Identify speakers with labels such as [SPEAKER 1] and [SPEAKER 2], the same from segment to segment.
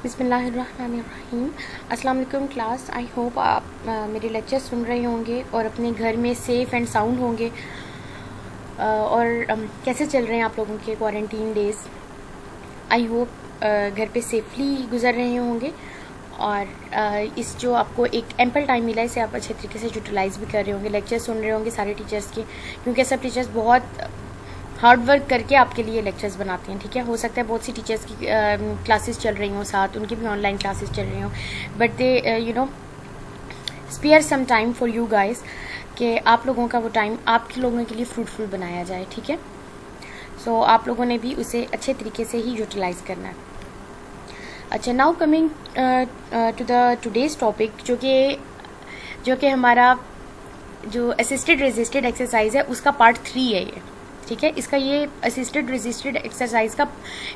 [SPEAKER 1] बिस्मिल्लाहिर्रहमानिर्रहीम। अस्सलाम वालेकुम क्लास। आई होप आप मेरे लेक्चर सुन रहे होंगे और अपने घर में सेफ़ एंड साउंड होंगे। और कैसे चल रहे हैं आप लोगों के क्वारंटीन डेज़? आई होप घर पे सेफली गुजर रहे होंगे और इस जो आपको एक एम्पल टाइम मिला है इसे आप अच्छे तरीके से यूटिलाइज़ भी कर रहे होंगे, लेक्चर सुन रहे होंगे सारे टीचर्स के, क्योंकि सब टीचर्स बहुत हार्ड वर्क करके आपके लिए लेक्चर्स बनाते हैं। ठीक है, हो सकता है बहुत सी टीचर्स की क्लासेस चल रही हों, साथ उनकी भी ऑनलाइन क्लासेस चल रही हों, but they spare some time for you guys कि आप लोगों का वो टाइम आपके लोगों के लिए फ्रूटफुल बनाया जाए। ठीक है, सो आप लोगों ने भी उसे अच्छे तरीके से ही यूटिलाइज़ करना है। अच्छा, now coming to the today's topic, जो कि हमारा जो असिस्टेड रेजिस्टेड एक्सरसाइज है उसका पार्ट 3 है ये। ठीक है, इसका ये असिस्टेड रेजिस्टेड एक्सरसाइज का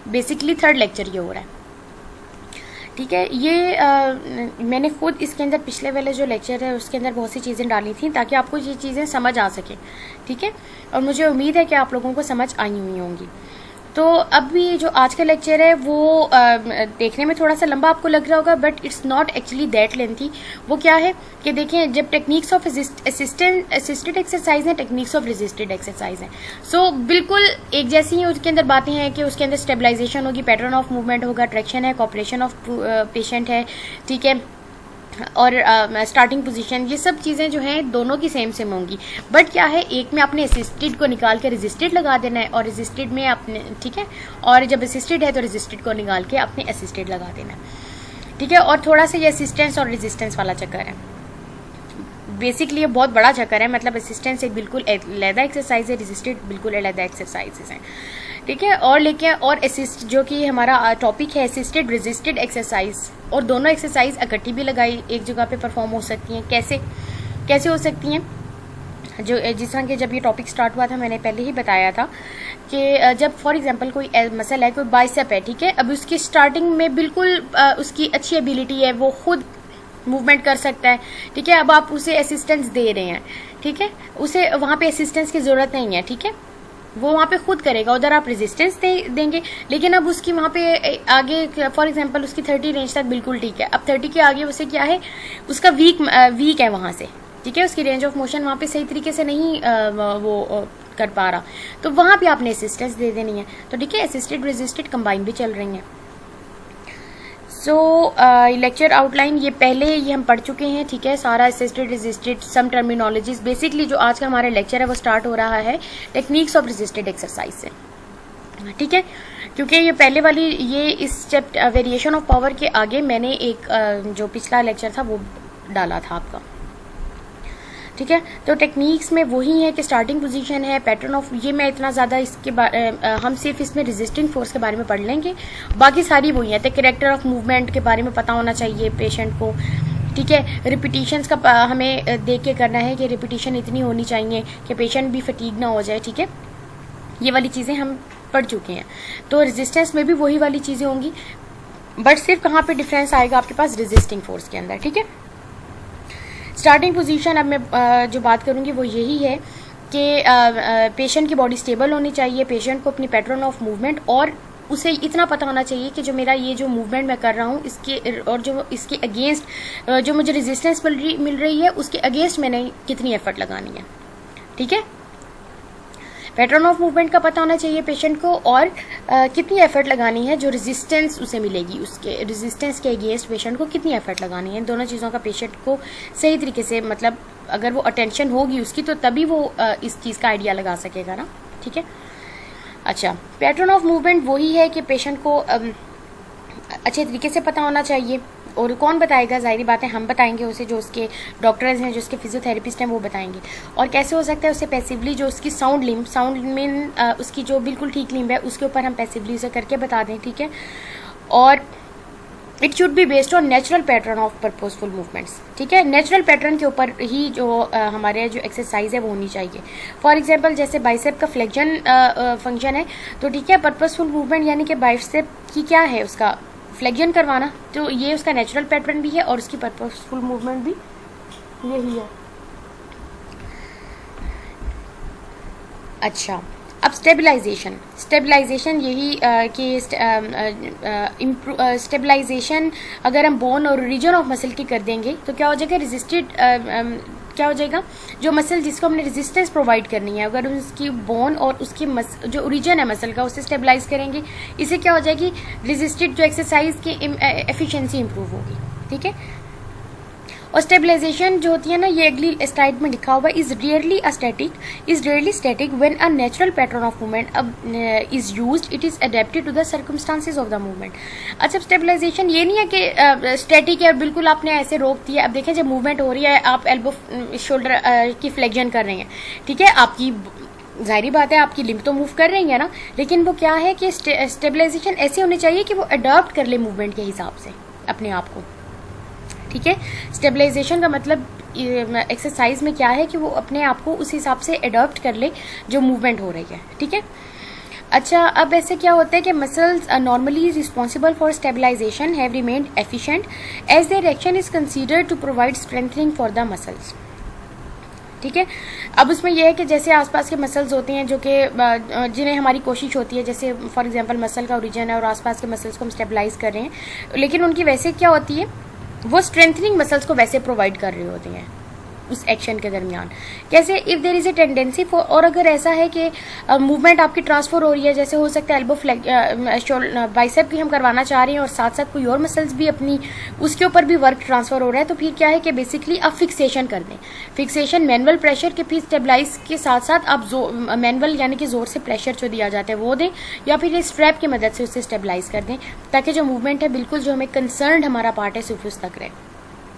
[SPEAKER 1] बेसिकली 3rd लेक्चर ये हो रहा है। ठीक है, ये मैंने खुद इसके अंदर पिछले वाले जो लेक्चर है उसके अंदर बहुत सी चीज़ें डाली थी ताकि आपको ये चीज़ें समझ आ सके। ठीक है, और मुझे उम्मीद है कि आप लोगों को समझ आई हुई होंगी। तो अब भी जो आज का लेक्चर है वो देखने में थोड़ा सा लंबा आपको लग रहा होगा, but it's not actually that lengthy. वो क्या है कि देखें, जब टेक्निक्स ऑफ असिस्टेड एक्सरसाइज हैं, टेक्निक्स ऑफ रेजिस्टेड एक्सरसाइज हैं, सो बिल्कुल एक जैसी ही उसके अंदर बातें हैं कि उसके अंदर स्टेबलाइजेशन होगी, पैटर्न ऑफ मूवमेंट होगा, ट्रैक्शन है, कॉपरेशन ऑफ पेशेंट है। ठीक है, और स्टार्टिंग पोजीशन, ये सब चीज़ें जो हैं दोनों की सेम होंगी, बट क्या है, एक में आपने असिस्टेड को निकाल के रेजिस्टेड लगा देना है और रेजिस्टेड में आपने, ठीक है, और जब असिस्टेड है तो रेजिस्टेड को निकाल के आपने असिस्टेड लगा देना है। ठीक है, और थोड़ा सा ये असिस्टेंस और रेजिस्टेंस वाला चक्कर है। बेसिकली ये बहुत बड़ा चक्कर है, मतलब असिस्टेंस एक बिल्कुल अलग एक्सरसाइज है, रेजिस्टेड बिल्कुल अलग एक्सरसाइजेज हैं। ठीक है, और लेकिन और असिस्ट जो कि हमारा टॉपिक है असिस्टेड रेजिस्टेड एक्सरसाइज, और दोनों एक्सरसाइज इकट्ठी भी लगाई एक जगह पे परफॉर्म हो सकती हैं। कैसे हो सकती हैं? जो जिस तरह के जब ये टॉपिक स्टार्ट हुआ था मैंने पहले ही बताया था कि जब फॉर एग्जांपल कोई मसल है, कोई बाइसेप है, ठीक है, अब उसकी स्टार्टिंग में बिल्कुल उसकी अच्छी एबिलिटी है, वो खुद मूवमेंट कर सकता है। ठीक है, अब आप उसे असिस्टेंस दे रहे हैं, ठीक है, उसे वहाँ पे असिस्टेंस की जरूरत नहीं है। ठीक है, वो वहाँ पे खुद करेगा, उधर आप रेजिस्टेंस देंगे, लेकिन अब उसकी वहाँ पे आगे फॉर एग्जांपल उसकी 30 रेंज तक बिल्कुल ठीक है, अब 30 के आगे उसे क्या है, उसका वीक है वहाँ से। ठीक है, उसकी रेंज ऑफ मोशन वहाँ पे सही तरीके से नहीं वो कर पा रहा, तो वहाँ पे आपने असिस्टेंस दे देनी है। तो ठीक है, असिस्टेड रेजिस्टेड कंबाइन भी चल रही हैं। सो लेक्चर आउटलाइन ये पहले ये हम पढ़ चुके हैं। ठीक है, सारा असिस्टेड रेजिस्टेड सम टर्मिनोलॉजीज। बेसिकली जो आज का हमारा लेक्चर है वो स्टार्ट हो रहा है टेक्निक्स ऑफ रेजिस्टेड एक्सरसाइज से। ठीक है, क्योंकि ये पहले वाली ये इस चैप्टर वेरिएशन ऑफ पावर के आगे मैंने एक जो पिछला लेक्चर था वो डाला था आपका। ठीक है, तो टेक्निक्स में वही है कि स्टार्टिंग पोजीशन है, पैटर्न ऑफ, ये मैं इतना ज़्यादा इसके हम सिर्फ इसमें रेजिस्टिंग फोर्स के बारे में पढ़ लेंगे, बाकी सारी वही है। तो कैरेक्टर ऑफ मूवमेंट के बारे में पता होना चाहिए पेशेंट को। ठीक है, रिपीटिशंस का हमें देख के करना है कि रिपीटिशन इतनी होनी चाहिए कि पेशेंट भी फटीग ना हो जाए। ठीक है, ये वाली चीज़ें हम पढ़ चुके हैं। तो रेजिस्टेंस में भी वही वाली चीज़ें होंगी, बट सिर्फ कहाँ पर डिफरेंस आएगा आपके पास, रेजिस्टिंग फोर्स के अंदर। ठीक है, स्टार्टिंग पोजीशन अब मैं जो बात करूंगी वो यही है कि पेशेंट की बॉडी स्टेबल होनी चाहिए, पेशेंट को अपनी पैटर्न ऑफ मूवमेंट और उसे इतना पता होना चाहिए कि जो मेरा ये जो मूवमेंट मैं कर रहा हूँ इसके और जो इसके अगेंस्ट जो मुझे रेजिस्टेंस मिल रही है उसके अगेंस्ट मैंने कितनी एफर्ट लगानी है। ठीक है, पैटर्न ऑफ मूवमेंट का पता होना चाहिए पेशेंट को और कितनी एफर्ट लगानी है, जो रेजिस्टेंस उसे मिलेगी उसके रेजिस्टेंस के अगेंस्ट पेशेंट को कितनी एफर्ट लगानी है। दोनों चीज़ों का पेशेंट को सही तरीके से, मतलब अगर वो अटेंशन होगी उसकी तो तभी वो इस चीज़ का आइडिया लगा सकेगा ना। ठीक है, अच्छा, पैटर्न ऑफ मूवमेंट वही है कि पेशेंट को अच्छे तरीके से पता होना चाहिए, और कौन बताएगा, जाहिर बात है हम बताएंगे उसे, जो उसके डॉक्टर्स हैं, जो उसके फिजियोथेरेपिस्ट हैं वो बताएंगे। और कैसे हो सकता है उसे पैसिवली, जो उसकी साउंड मीन उसकी जो बिल्कुल ठीक लिम्ब है उसके ऊपर हम पैसिवली उसे करके बता दें। ठीक है, और it should be based on natural pattern of purposeful movements. ठीक है, नेचुरल पैटर्न के ऊपर ही जो हमारे जो एक्सरसाइज है वो होनी चाहिए। फॉर एग्जांपल जैसे बाइसेप का फ्लेक्शन फंक्शन है, तो ठीक है, पर्पसफुल मूवमेंट यानी कि बाइसेप की क्या है, उसका फ्लेक्शन करवाना, तो ये उसका नेचुरल पैटर्न भी है और उसकी पर्पसफुल मूवमेंट भी यही है। अच्छा, अब स्टेबलाइजेशन यही कि स्टेबलाइजेशन अगर हम बोन और रीजन ऑफ मसल की कर देंगे तो क्या हो जाएगा, क्या हो जाएगा, जो मसल जिसको हमने रेजिस्टेंस प्रोवाइड करनी है, अगर उसकी बोन और उसकी जो ओरिजिन है मसल का उसे स्टेबलाइज करेंगे, इससे क्या हो जाएगी, रेजिस्टेड जो एक्सरसाइज की एफिशिएंसी इंप्रूव होगी। ठीक है, और स्टेबलाइजेशन जो होती है ना, ये अगली स्लाइड में लिखा हुआ, is rarely static when a natural pattern of movement is used, it is adapted to the circumstances of the movement. अच्छा, स्टेबलाइजेशन ये नहीं है कि स्टैटिक है, बिल्कुल आपने ऐसे रोक दिया। अब देखें, जब मूवमेंट हो रही है, आप एल्बो शोल्डर की फ्लेक्शन कर रहे हैं, ठीक है, आपकी जाहिर बात है आपकी लिम्ब तो मूव कर रही है ना, लेकिन वो क्या है कि स्टेबलाइजेशन ऐसी होनी चाहिए कि वो अडॉप्ट कर ले मूवमेंट के हिसाब से अपने आप को। ठीक है, स्टेबलाइजेशन का मतलब एक्सरसाइज में क्या है कि वो अपने आप को उस हिसाब से अडॉप्ट कर ले जो मूवमेंट हो रही है। ठीक है, अच्छा, अब ऐसे क्या होता है कि muscles normally responsible for stabilisation have remained efficient as their action is considered to provide strengthening for the muscles. ठीक है, अब उसमें यह है कि जैसे आसपास के मसल्स होते हैं जो कि जिन्हें हमारी कोशिश होती है, जैसे फॉर एग्जांपल मसल का ओरिजिन है और आसपास के मसल्स को हम स्टेबलाइज कर रहे हैं, लेकिन उनकी वैसे क्या होती है, वो स्ट्रेंथनिंग मसल्स को वैसे प्रोवाइड कर रही होती हैं उस एक्शन के दरमियान। कैसे, if there is a tendency for, और अगर ऐसा है कि मूवमेंट आपकी ट्रांसफर हो रही है, जैसे हो सकता है एल्बो बाइसेप की हम करवाना चाह रहे हैं और साथ साथ कोई और मसल्स भी अपनी उसके ऊपर भी वर्क ट्रांसफर हो रहा है, तो फिर क्या है कि बेसिकली आप फिक्सेशन कर दें। फिक्सेशन मैनुअल प्रेशर के फिर स्टेबलाइज के साथ साथ आप मैनुअल यानी कि जोर से प्रेशर जो दिया जाता है वो दें, या फिर स्ट्रैप की मदद से उसे स्टेबलाइज कर दें, ताकि जो मूवमेंट है बिल्कुल जो हमें कंसर्न हमारा पार्ट है सिर्फ उस तक रहे।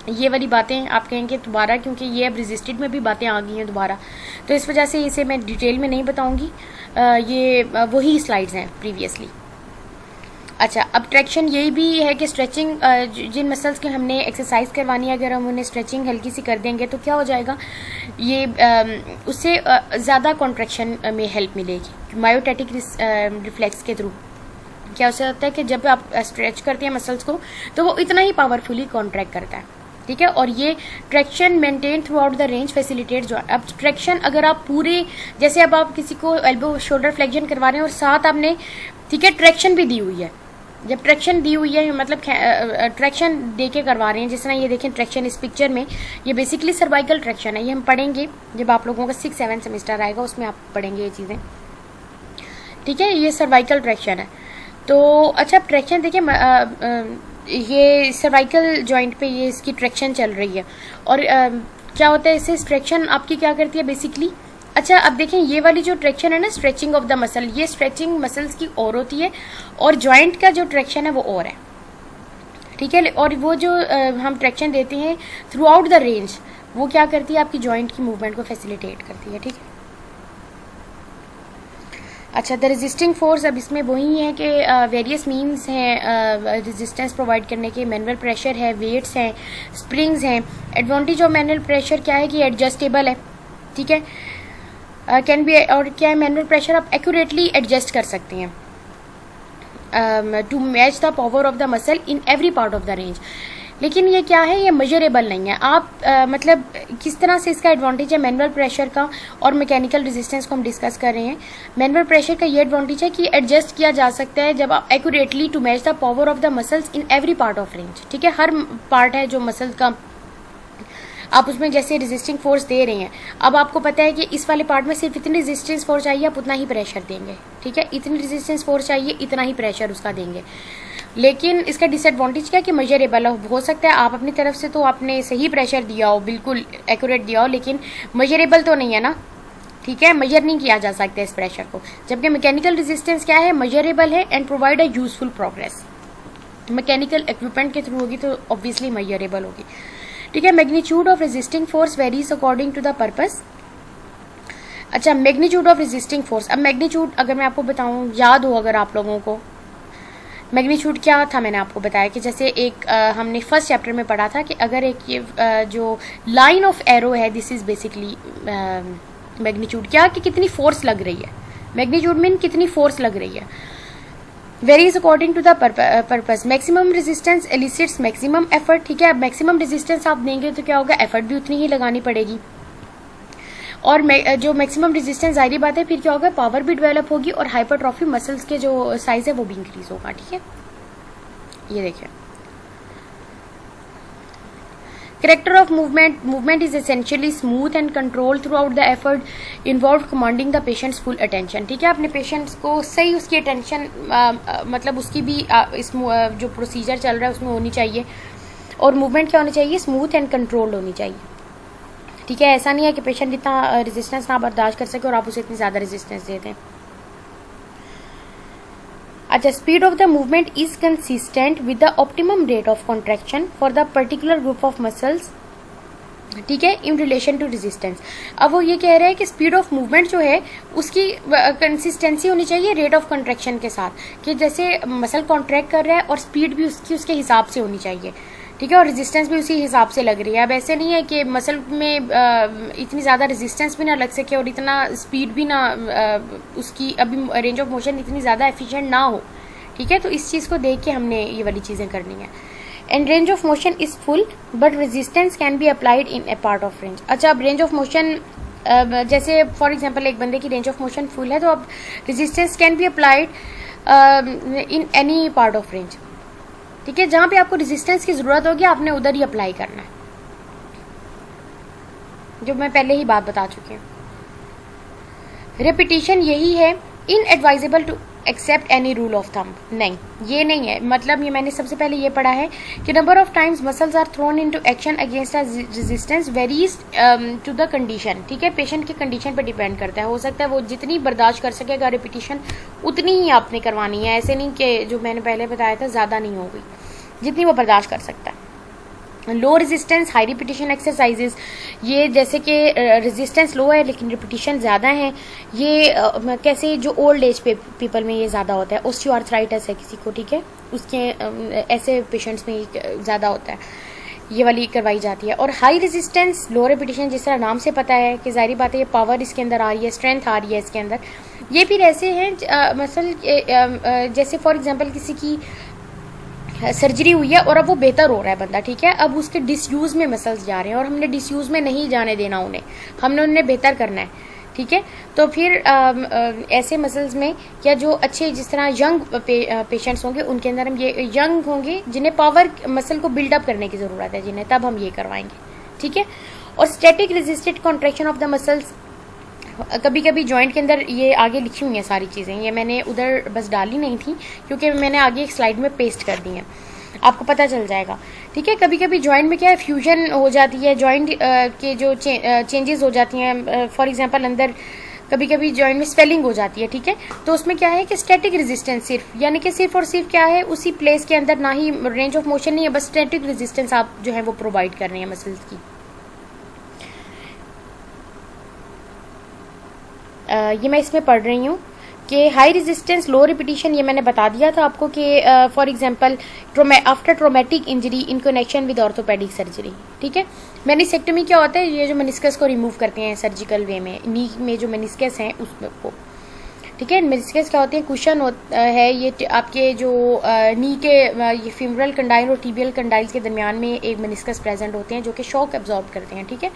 [SPEAKER 1] ये वाली बातें आप कहेंगे दोबारा, क्योंकि ये अब रजिस्टर्ड में भी बातें आ गई हैं दोबारा, तो इस वजह से इसे मैं डिटेल में नहीं बताऊंगी, ये वही स्लाइड्स हैं प्रीवियसली। अच्छा, अब ट्रैक्शन यही भी है कि स्ट्रेचिंग, जिन मसल्स की हमने एक्सरसाइज करवानी है, अगर हम उन्हें स्ट्रेचिंग हल्की सी कर देंगे तो क्या हो जाएगा, ये उससे ज़्यादा कॉन्ट्रैक्शन में हेल्प मिलेगी। मायोटैटिक रिफ्लेक्स के थ्रू क्या होता है कि जब आप स्ट्रेच करते हैं मसल्स को तो वो इतना ही पावरफुली कॉन्ट्रैक्ट करता है। ठीक है, और ये traction maintain through out the range facilitate जो, अब ट्रैक्शन अगर आप पूरे, जैसे अब आप किसी को एल्बो शोल्डर फ्लेक्शन करवा रहे हैं और साथ आपने, ठीक है, ट्रैक्शन भी दी हुई है, जब ट्रैक्शन दी हुई है मतलब ट्रैक्शन दे के करवा रहे हैं, जिस तरह ये देखें ट्रैक्शन इस पिक्चर में, ये बेसिकली सर्वाइकल ट्रैक्शन है, ये हम पढ़ेंगे जब आप लोगों का 6-7 सेमेस्टर आएगा, उसमें आप पढ़ेंगे ये चीज़ें। ठीक है, ये सर्वाइकल ट्रैक्शन है। तो अच्छा, ट्रैक्शन देखिए, ये सर्वाइकल जॉइंट पे ये इसकी ट्रैक्शन चल रही है, और क्या होता है इससे, ट्रैक्शन आपकी क्या करती है बेसिकली। अच्छा, अब देखें ये वाली जो ट्रैक्शन है ना, स्ट्रेचिंग ऑफ द मसल, ये स्ट्रेचिंग मसल्स की और होती है, और जॉइंट का जो ट्रैक्शन है वो और है। ठीक है, और वो जो हम ट्रैक्शन देते हैं थ्रू आउट द रेंज, वो क्या करती है, आपकी जॉइंट की मूवमेंट को फैसिलिटेट करती है। ठीक है, अच्छा, द रेजिस्टिंग फोर्स, अब इसमें वही है कि वेरियस मीन्स हैं रेजिस्टेंस प्रोवाइड करने के, मैनुअल प्रेशर है, वेट्स हैं, स्प्रिंग्स हैं। एडवांटेज ऑफ मैनुअल प्रेशर क्या है कि एडजस्टेबल है। ठीक है, कैन बी, और क्या है, मैनुअल प्रेशर आप एक्यूरेटली एडजस्ट कर सकते हैं to match the power of the muscle in every part of the range. लेकिन ये क्या है, ये मेजरेबल नहीं है। आप मतलब किस तरह से इसका एडवांटेज है मैनुअल प्रेशर का और मैकेनिकल रेजिस्टेंस को हम डिस्कस कर रहे हैं। मैनुअल प्रेशर का ये एडवांटेज है कि एडजस्ट किया जा सकता है जब आप accurately to match the power of the muscles in every part of range. ठीक है, हर पार्ट है जो मसल का आप उसमें जैसे रेजिस्टिंग फोर्स दे रहे हैं, अब आपको पता है कि इस वाले पार्ट में सिर्फ इतनी रेजिस्टेंस फोर्स चाहिए, आप उतना ही प्रेशर देंगे। ठीक है, इतनी रेजिस्टेंस फोर्स चाहिए, इतना ही प्रेशर उसका देंगे। लेकिन इसका डिसएडवांटेज क्या है कि मेजरेबल हो सकता है आप अपनी तरफ से तो आपने सही प्रेशर दिया हो, बिल्कुल एक्यूरेट दिया हो, लेकिन मेजरेबल तो नहीं है ना। ठीक है, मेजर नहीं किया जा सकता इस प्रेशर को, जबकि मैकेनिकल रेजिस्टेंस क्या है, मेजरेबल है and provide a useful progress. Mechanical equipment के थ्रू होगी तो ऑब्वियसली मेजरेबल होगी। ठीक है, magnitude of resisting force varies according to the purpose. अच्छा, मैग्नीट्यूड ऑफ रेजिस्टिंग फोर्स, अब मैग्नीट्यूड अगर मैं आपको बताऊं, याद हो अगर आप लोगों को, मैग्नीट्यूड क्या था, मैंने आपको बताया कि जैसे एक हमने फर्स्ट चैप्टर में पढ़ा था कि अगर एक ये जो लाइन ऑफ एरो है, दिस इज बेसिकली मैग्नीट्यूड, क्या कि कितनी फोर्स लग रही है। मैग्नीट्यूड मीन कितनी फोर्स लग रही है। Varies according to the purpose. Maximum resistance elicits maximum effort. ठीक है, अब मैक्सिमम रेजिस्टेंस आप देंगे तो क्या होगा, एफर्ट भी उतनी ही लगानी पड़ेगी। और जो मैक्सिमम रेजिस्टेंस, जाहिर बात है फिर क्या होगा, पावर भी डेवलप होगी और हाइपरट्रॉफी, मसल्स के जो साइज है वो भी इंक्रीज होगा। ठीक है, ये देखिए Character of movement. Movement is essentially smooth and controlled throughout the effort involved commanding the patient's full attention. ठीक है, अपने पेशेंट्स को सही उसकी अटेंशन मतलब उसकी भी इस जो प्रोसीजर चल रहा है उसमें होनी चाहिए, और मूवमेंट क्या होनी चाहिए, स्मूथ एंड कंट्रोल्ड होनी चाहिए। ठीक है, ऐसा नहीं है कि पेशेंट इतना रेजिस्टेंस ना बर्दाश्त कर सके और आप उसे इतनी ज़्यादा रेजिस्टेंस दे दें। अच्छा, speed of the movement is consistent with the optimum rate of contraction for the particular group of muscles. ठीक है, इन रिलेशन टू रेजिस्टेंस। अब वो ये कह रहे हैं कि स्पीड ऑफ मूवमेंट जो है उसकी कंसिस्टेंसी होनी चाहिए रेट ऑफ कॉन्ट्रैक्शन के साथ, कि जैसे मसल कॉन्ट्रैक्ट कर रहा है और स्पीड भी उसकी उसके हिसाब से होनी चाहिए। ठीक है, और रेजिस्टेंस भी उसी हिसाब से लग रही है। अब ऐसे नहीं है कि मसल में इतनी ज़्यादा रेजिस्टेंस भी ना लग सके और इतना स्पीड भी ना उसकी अभी रेंज ऑफ मोशन इतनी ज़्यादा एफिशिएंट ना हो। ठीक है, तो इस चीज़ को देख के हमने ये वाली चीज़ें करनी है। And range of motion is full but resistance can be applied in A part of range. अच्छा, अब रेंज ऑफ मोशन जैसे फॉर एग्जाम्पल एक बंदे की रेंज ऑफ मोशन फुल है तो अब resistance can be applied in any part of range. ठीक है, जहां पे आपको रेजिस्टेंस की जरूरत होगी आपने उधर ही अप्लाई करना है, जो मैं पहले ही बात बता चुकी हूँ। रिपीटिशन यही है, inadvisable to accept any rule of thumb. नहीं, ये नहीं है, मतलब ये मैंने सबसे पहले ये पढ़ा है कि number of times muscles are thrown into action against a resistance varies to the condition. ठीक है, पेशेंट की कंडीशन पर डिपेंड करता है। हो सकता है वो जितनी बर्दाश्त कर सकेगा रिपीटिशन उतनी ही आपने करवानी है। ऐसे नहीं कि जो मैंने पहले बताया था ज़्यादा नहीं होगी, जितनी वो बर्दाश्त कर सकता है। Low resistance high repetition exercises, ये जैसे कि रेजिस्टेंस लो है लेकिन रिपीटिशन ज़्यादा है, ये कैसे जो ओल्ड एज पीपल में ये ज़्यादा होता है। ऑस्टियोआर्थराइटिस है किसी को, ठीक है, उसके ऐसे पेशेंट्स में ज़्यादा होता है, ये वाली करवाई जाती है। और हाई रेजिस्टेंस लो रिपीटिशन, जिस तरह नाम से पता है कि जाहिर बात है ये पावर इसके अंदर आ रही है, स्ट्रेंथ आ रही है इसके अंदर। ये फिर ऐसे हैं मसल जैसे फॉर एग्जांपल किसी की सर्जरी हुई है और अब वो बेहतर हो रहा है बंदा। ठीक है, अब उसके डिसयूज में मसल्स जा रहे हैं और हमने डिसयूज में नहीं जाने देना उन्हें, हमने उन्हें बेहतर करना है। ठीक है, तो फिर ऐसे मसल्स में या जो अच्छे जिस तरह यंग पेशेंट्स होंगे उनके अंदर हम ये यंग होंगे जिन्हें पावर मसल को बिल्डअप करने की ज़रूरत है जिन्हें, तब हम ये करवाएंगे। ठीक है, और static resisted contraction of the muscles, कभी कभी जॉइंट के अंदर ये आगे लिखी हुई हैं सारी चीज़ें, ये मैंने उधर बस डाली नहीं थी क्योंकि मैंने आगे एक स्लाइड में पेस्ट कर दी हैं, आपको पता चल जाएगा। ठीक है, कभी कभी जॉइंट में क्या है, फ्यूजन हो जाती है, जॉइंट के जो चेंजेस हो जाती हैं। फॉर एग्जांपल अंदर कभी कभी जॉइंट में स्वेलिंग हो जाती है। ठीक है, तो उसमें क्या है कि स्टैटिक रेजिस्टेंस सिर्फ, यानी कि सिर्फ और सिर्फ क्या है, उसी प्लेस के अंदर, ना ही रेंज ऑफ मोशन नहीं है, बस स्टैटिक रेजिस्टेंस आप जो है वो प्रोवाइड कर रहे हैं मसल्स की। ये मैं इसमें पढ़ रही हूँ कि हाई रेजिस्टेंस लो रिपीटिशन, ये मैंने बता दिया था आपको कि for example after traumatic injury in connection with orthopaedic surgery. ठीक है, मेनिसेक्टमी क्या होता है, ये जो मेनिस्कस को रिमूव करते हैं सर्जिकल वे में, नी में जो मेनिस्कस हैं उसको। ठीक है, मेनिस्कस क्या होते हैं, कुशन है ये आपके जो नी के ये फीमरल कंडाइल और टीबियल कंडाइल के दरमियान में एक मेनिस्कस प्रेजेंट होते हैं जो कि शॉक एब्जॉर्ब करते हैं। ठीक है,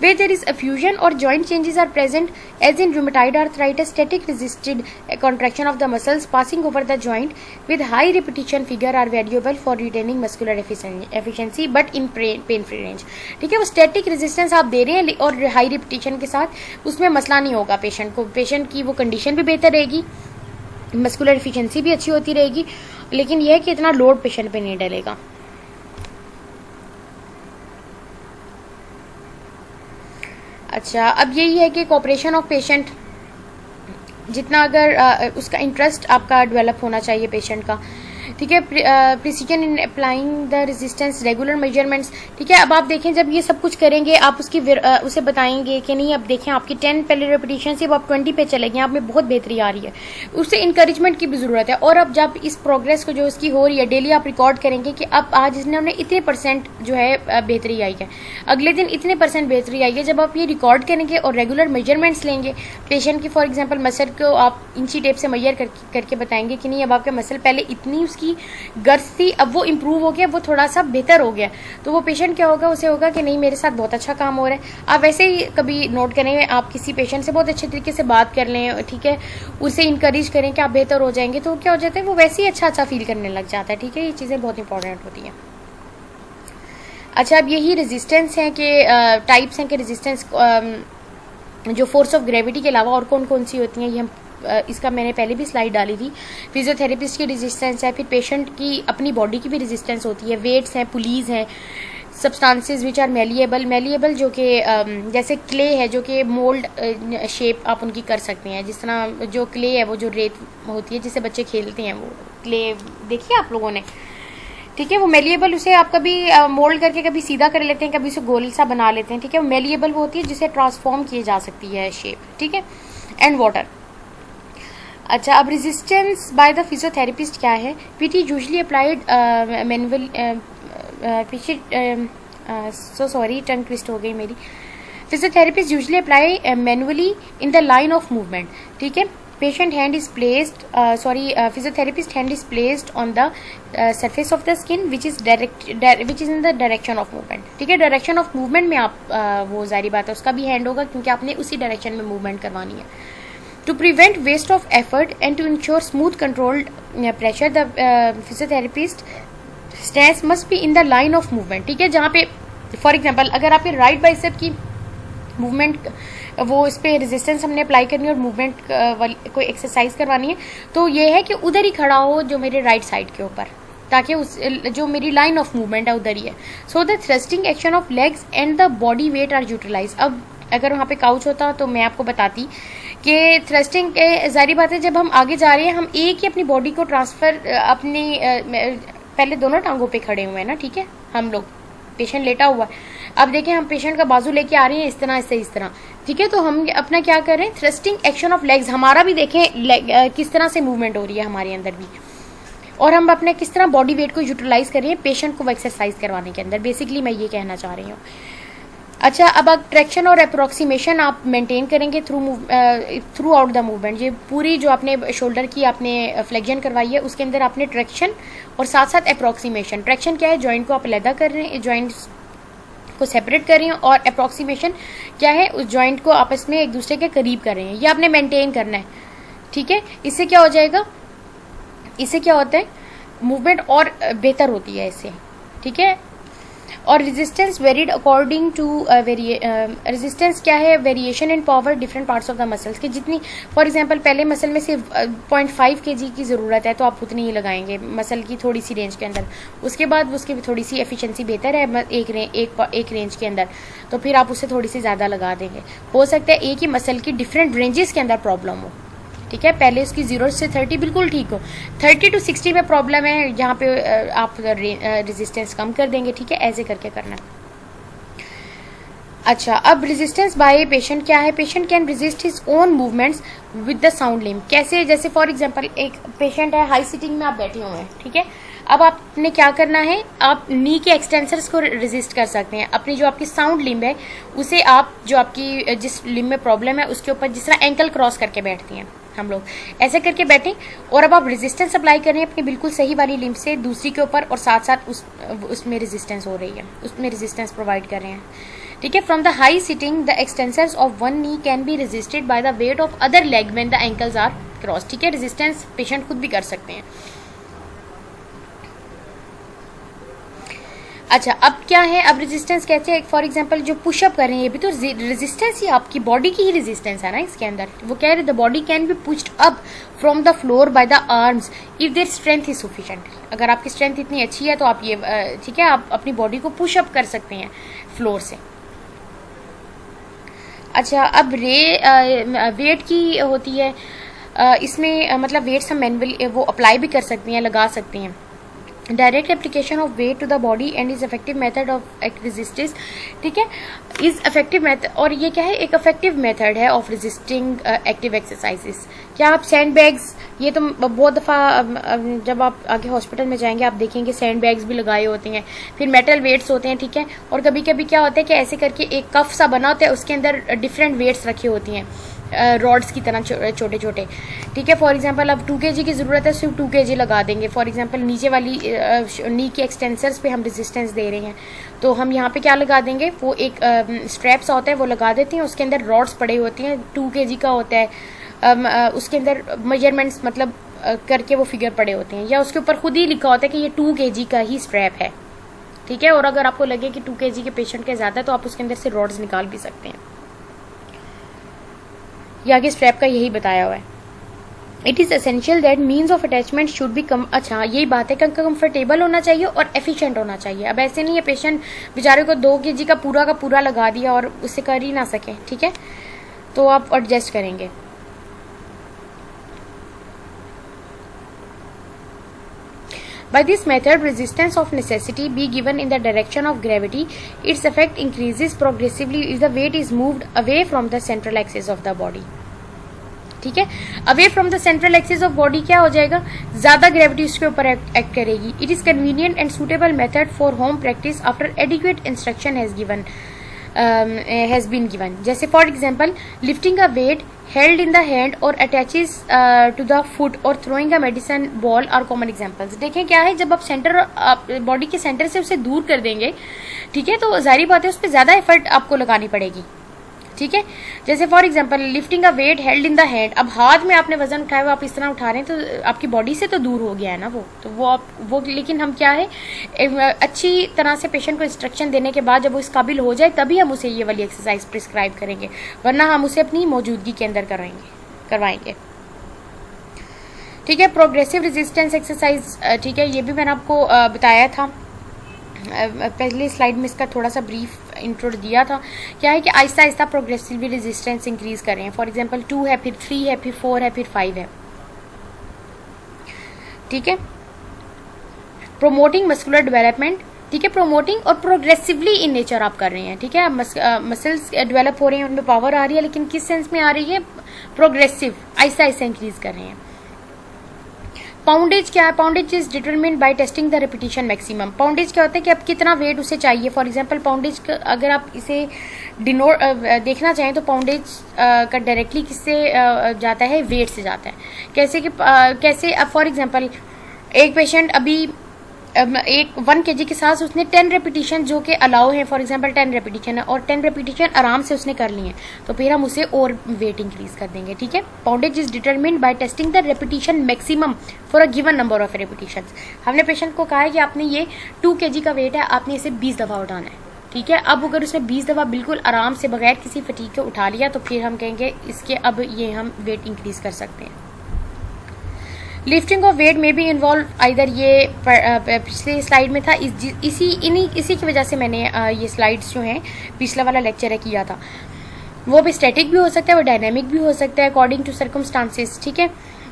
[SPEAKER 1] where there is effusion or joint changes are present as in rheumatoid arthritis, static resisted contraction of the muscles passing over the joint with high repetition figure are valuable for retaining muscular efficiency but in pain free range। ठीक है, वो static resistance आप दे रहे हैं और high repetition के साथ उसमें मसला नहीं होगा पेशेंट को, पेशेंट की वो कंडीशन भी बेहतर रहेगी, मस्कुलर एफिशिएंसी भी अच्छी होती रहेगी, लेकिन यह है कि इतना लोड पेशेंट पे नहीं डलेगा। अच्छा, अब यही है कि कोऑपरेशन ऑफ पेशेंट, जितना अगर उसका इंटरेस्ट आपका डेवलप होना चाहिए पेशेंट का। ठीक है, precision in applying the resistance, regular measurements. ठीक है, अब आप देखें जब ये सब कुछ करेंगे आप उसकी उसे बताएंगे कि नहीं अब देखें आपकी 10 पहले रेपिटेशन से अब आप 20 पे चले गए, आप में बहुत बेहतरी आ रही है, उससे इंकरेजमेंट की भी ज़रूरत है। और अब जब इस प्रोग्रेस को जो उसकी हो रही है डेली आप रिकॉर्ड करेंगे कि अब आज इसने इतने % जो है बेहतरी आई है, अगले दिन इतने % बेहतरी आई है। जब आप ये रिकॉर्ड करेंगे और रेगुलर मेजरमेंट्स लेंगे पेशेंट की, फॉर एग्जाम्पल मसल को आप इंची टेप से मेजर करके बताएंगे कि नहीं अब आपके मसल पहले इतनी उसकी गर्स थी अब वो इम्प्रूव हो गया, वो थोड़ा सा बेहतर हो गया, तो वो पेशेंट क्या होगा, उसे होगा कि नहीं मेरे साथ बहुत अच्छा काम हो रहा है। आप वैसे ही कभी नोट करें, आप किसी पेशेंट से बहुत अच्छे तरीके से बात कर लें, ठीक है, उसे इंकरेज करें कि आप बेहतर हो जाएंगे, तो क्या हो जाता है वो वैसे ही अच्छा फील करने लग जाता है, ठीक है। ये चीज़ें बहुत इंपॉर्टेंट होती हैं। अच्छा, अब यही रेजिस्टेंस है कि टाइप्स हैं कि रेजिस्टेंस जो फोर्स ऑफ ग्रेविटी के अलावा और कौन कौन सी होती हैं, ये हम इसका मैंने पहले भी स्लाइड डाली थी। फिजियोथेरेपिस्ट की रेजिस्टेंस है, फिर पेशेंट की अपनी बॉडी की भी रेजिस्टेंस होती है, वेट्स हैं, पुलीज हैं, सब्सटेंसेस विच आर मेलिएबल जो कि जैसे क्ले है जो कि मोल्ड शेप आप उनकी कर सकते हैं, जिस तरह जो क्ले है वो जो रेत होती है जिससे बच्चे खेलते हैं, वो क्ले देखिए आप लोगों ने, ठीक है, वो मेलिएबल, उसे आप कभी मोल्ड करके कभी सीधा कर लेते हैं, कभी उसे गोल सा बना लेते हैं, ठीक है, वो मेलिएबल वो होती है जिसे ट्रांसफॉर्म किए जा सकती है शेप, ठीक है। And water. अच्छा, अब रेजिस्टेंस बाय द फिजियोथेरेपिस्ट क्या है? PT usually applied manual so sorry tongue twist हो गई मेरी। Physiotherapist usually apply manually in the line of movement, ठीक है। Patient hand is placed physiotherapist hand is placed on the surface of the skin which is in the direction of movement, ठीक है। Direction of movement में आप वो जारी बात है उसका भी हैंड होगा क्योंकि आपने उसी डायरेक्शन में मूवमेंट करवानी है। To prevent waste of effort and to ensure smooth controlled pressure, the physiotherapist stance must be in the line of movement, ठीक है। जहाँ पे फॉर एग्जांपल अगर आपके राइट बाइसेप की मूवमेंट वो इस पे रेजिस्टेंस हमने अप्लाई करनी है और मूवमेंट कोई एक्सरसाइज करवानी है, तो ये है कि उधर ही खड़ा हो जो मेरे राइट साइड के ऊपर, ताकि उस जो मेरी लाइन ऑफ मूवमेंट है उधर ही है। So the thrusting action of legs and the body weight are utilise. अब अगर वहाँ पे काउच होता तो मैं आपको बताती कि थ्रस्टिंग जारी बात है, जब हम आगे जा रहे हैं हम एक ही अपनी बॉडी को ट्रांसफर अपनी पहले दोनों टांगों पे खड़े हुए हैं ना, ठीक है, हम लोग, पेशेंट लेटा हुआ है, अब देखें हम पेशेंट का बाजू लेके आ रहे हैं इस तरह से इस तरह, ठीक है, तो हम अपना क्या कर रहे हैं, थ्रस्टिंग एक्शन ऑफ लेग्स, हमारा भी देखें किस तरह से मूवमेंट हो रही है हमारे अंदर भी, और हम अपने किस तरह बॉडी वेट को यूटिलाइज कर रहे हैं पेशेंट को एक्सरसाइज करवाने के अंदर, बेसिकली मैं ये कहना चाह रही हूँ। अच्छा, अब ट्रैक्शन और अप्रोक्सीमेशन आप मेंटेन करेंगे थ्रू आउट द मूवमेंट। ये पूरी जो आपने शोल्डर की आपने फ्लेक्शन करवाई है उसके अंदर आपने ट्रैक्शन और साथ साथ अप्रोक्सीमेशन। ट्रैक्शन क्या है, जॉइंट को आप अलग कर रहे हैं, जॉइंट्स को सेपरेट कर रहे हैं, और अप्रोक्सीमेशन क्या है, उस जॉइंट को आपस में एक दूसरे के करीब कर रहे हैं, ये आपने मेंटेन करना है, ठीक है। इससे क्या हो जाएगा, इससे क्या होता है, मूवमेंट और बेहतर होती है इससे, ठीक है। और resistance varied according to resistance क्या है, variation in power different parts of the muscles की, जितनी फॉर एग्जांपल पहले मसल में सिर्फ 0.5 kg की ज़रूरत है तो आप उतनी ही लगाएंगे मसल की थोड़ी सी रेंज के अंदर, उसके बाद उसकी थोड़ी सी एफिशिएंसी बेहतर है एक रेंज के अंदर, तो फिर आप उसे थोड़ी सी ज़्यादा लगा देंगे। हो सकता है एक ही मसल की डिफरेंट रेंजेस के अंदर प्रॉब्लम हो, ठीक है, पहले उसकी 0 से 30 बिल्कुल ठीक हो, 30 to 60 में प्रॉब्लम है, जहाँ पे आप रेजिस्टेंस कम कर देंगे, ठीक है, ऐसे करके करना। अच्छा, अब रेजिस्टेंस बाय पेशेंट क्या है, patient can resist his own movements with the sound limb. कैसे, जैसे फॉर एग्जांपल एक पेशेंट है, हाई सिटिंग में आप बैठे हुए हैं, ठीक है, अब आपने क्या करना है, आप नी के एक्सटेंसर्स को रेजिस्ट कर सकते हैं, अपनी जो आपकी साउंड लिम्ब है उसे आप जो आपकी जिस लिम्ब में प्रॉब्लम है उसके ऊपर, जिस तरह एंकल क्रॉस करके बैठती हैं हम लोग, ऐसे करके बैठें, और अब आप रेजिस्टेंस अप्लाई कर रहे हैं अपनी बिल्कुल सही वाली लिम्ब से दूसरी के ऊपर, और साथ साथ उसमें रेजिस्टेंस हो रही है, उसमें रेजिस्टेंस प्रोवाइड कर रहे हैं, ठीक है। From the high sitting the extensors of one knee can be resisted by the weight of other leg when the ankles are cross, ठीक है, रेजिस्टेंस पेशेंट खुद भी कर सकते हैं। अच्छा, अब क्या है, अब रेजिस्टेंस कैसे है, फॉर एग्जांपल जो पुशअप कर रहे हैं ये भी तो रेजिस्टेंस ही आपकी बॉडी की ही रेजिस्टेंस है ना इसके अंदर, वो कह रहे the body can be pushed up from the floor by the arms if their strength is sufficient. अगर आपकी स्ट्रेंथ इतनी अच्छी है तो आप ये, ठीक है, आप अपनी बॉडी को पुशअप कर सकते हैं फ्लोर से। अच्छा, अब वेट की होती है, इसमें मतलब वेट्स हम मैनुअली वो अप्लाई भी कर सकते हैं, लगा सकते हैं। Direct application of weight to the body and is effective method of resistance, ठीक है, इज इफेक्टिव मेथड, और ये क्या है, एक इफेक्टिव मेथड है ऑफ रेजिस्टिंग एक्टिव एक्सरसाइजेस। क्या आप सैंड बैग्स, ये तो बहुत दफ़ा जब आप आगे हॉस्पिटल में जाएंगे आप देखेंगे सैंड बैग्स भी लगाए होते हैं, फिर मेटल वेट्स होते हैं, ठीक है, और कभी कभी क्या होता है कि ऐसे करके एक कफ सा बना होता है उसके अंदर डिफरेंट वेट्स रखी होती हैं, रॉड्स की तरह छोटे छोटे, ठीक है। फॉर एग्जांपल अब 2 kg की ज़रूरत है, सिर्फ 2 kg लगा देंगे। फॉर एग्जांपल नीचे वाली नी के एक्सटेंसर्स पे हम रेजिस्टेंस दे रहे हैं, तो हम यहाँ पे क्या लगा देंगे, वो एक स्ट्रैप्स होता है वो लगा देते हैं, उसके अंदर रॉड्स पड़े होती हैं, 2 kg का होता है, उसके अंदर मेजरमेंट्स मतलब करके वो फिगर पड़े होते हैं, या उसके ऊपर खुद ही लिखा होता है कि ये 2 kg का ही स्ट्रैप है, ठीक है। और अगर आपको लगे कि 2 kg के पेशेंट के ज़्यादा है तो आप उसके अंदर से रॉड्स निकाल भी सकते हैं। ये आगे स्ट्रैप का यही बताया हुआ है। It is essential that means of attachment should be come, अच्छा यही बात है कि कंफर्टेबल होना चाहिए और एफिशिएंट होना चाहिए। अब ऐसे नहीं है पेशेंट बेचारे को 2 kg का पूरा लगा दिया और उससे कर ही ना सके, ठीक है, तो आप एडजस्ट करेंगे। By this method, resistance of necessity be given in the direction of gravity. Its effect increases progressively if the weight is moved away from the central axis of the body. ठीक है, away from the central axis of body क्या हो जाएगा, ज्यादा gravity उसके ऊपर act करेगी। It is convenient and suitable method for home practice after adequate instruction has been given. जैसे for example lifting a weight held in the hand or attaches to the foot or throwing a medicine ball are common examples। देखें क्या है, जब आप body के centre से उसे दूर कर देंगे, ठीक है, तो जाहिर बात है उस पर ज्यादा एफर्ट आपको लगानी पड़ेगी, ठीक है। जैसे for example lifting a weight held in the hand, अब हाथ में आपने वजन उठाया हुआ आप इस तरह उठा रहे हैं तो आपकी बॉडी से तो दूर हो गया है ना वो लेकिन हम क्या है अच्छी तरह से पेशेंट को इंस्ट्रक्शन देने के बाद जब वो इस काबिल हो जाए तभी हम उसे ये वाली एक्सरसाइज प्रिस्क्राइब करेंगे, वरना हम उसे अपनी मौजूदगी के अंदर करवाएंगे, ठीक है। प्रोग्रेसिव रेजिस्टेंस एक्सरसाइज, ठीक है, ये भी मैंने आपको बताया था पहली स्लाइड में, इसका थोड़ा सा ब्रीफ इंट्रो दिया था। क्या है कि Aahista Aahista progressively resistance increase कर रहे हैं। फॉर एग्जांपल 2 है, फिर 3 है, फिर 4 है, फिर 5 है, ठीक है। प्रोमोटिंग मस्कुलर डेवलपमेंट, ठीक है, प्रोमोटिंग और प्रोग्रेसिवली इन नेचर आप कर रहे हैं, ठीक है। मसल्स डेवलप हो रहे हैं, उनमें पावर आ रही है, लेकिन किस सेंस में आ रही है, प्रोग्रेसिव, आहिस्ता आहिस्ता इंक्रीज कर रहे हैं। पाउंडेज क्या है, poundage is determined by testing the repetition maximum. Poundage क्या होता है कि अब कितना वेट उसे चाहिए। फॉर एग्जांपल पाउंडेज अगर आप इसे देखना चाहें तो पाउंडेज का डायरेक्टली किससे जाता है, वेट से जाता है। कैसे अब फॉर एग्जांपल एक पेशेंट अभी 1 kg के साथ उसने 10 रेपिटेशन जो कि अलाउ है, फॉर एग्जांपल 10 रेपिटेशन है और 10 रेपिटेशन आराम से उसने कर ली है, तो फिर हम उसे और वेट इंक्रीज कर देंगे, ठीक है। Poundage is determined by testing the repetition maximum for a given number of repetition. हमने पेशेंट को कहा है कि आपने ये 2 kg का वेट है, आपने इसे 20 दफा उठाना है, ठीक है। अब अगर उसने 20 दफा बिल्कुल आराम से बगैर किसी फटीग के उठा लिया तो फिर हम कहेंगे इसके अब ये हम वेट इंक्रीज कर सकते हैं। लिफ्टिंग ऑफ वेट में भी इन्वॉल्व आइदर, ये पिछले स्लाइड में था, इसी की वजह से मैंने ये स्लाइड्स जो हैं पिछला वाला लेक्चर है किया था, वो भी स्टैटिक भी हो सकता है, वो डायनेमिक भी हो सकता है अकॉर्डिंग टू सर्कमस्टांसेस, ठीक है।